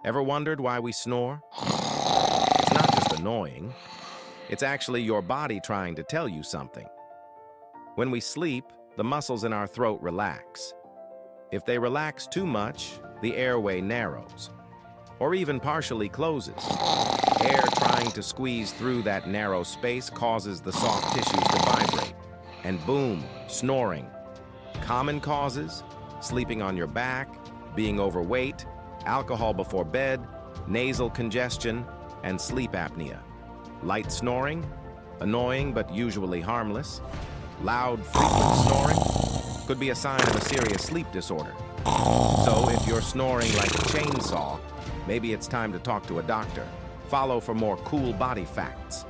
Ever wondered why we snore? It's not just annoying. It's actually your body trying to tell you something. When we sleep, the muscles in our throat relax. If they relax too much, the airway narrows, or even partially closes. Air trying to squeeze through that narrow space causes the soft tissues to vibrate. And boom, snoring. Common causes: sleeping on your back, being overweight, alcohol before bed, nasal congestion, and sleep apnea. Light snoring, annoying but usually harmless. Loud, frequent snoring could be a sign of a serious sleep disorder. So if you're snoring like a chainsaw, maybe it's time to talk to a doctor. Follow for more cool body facts.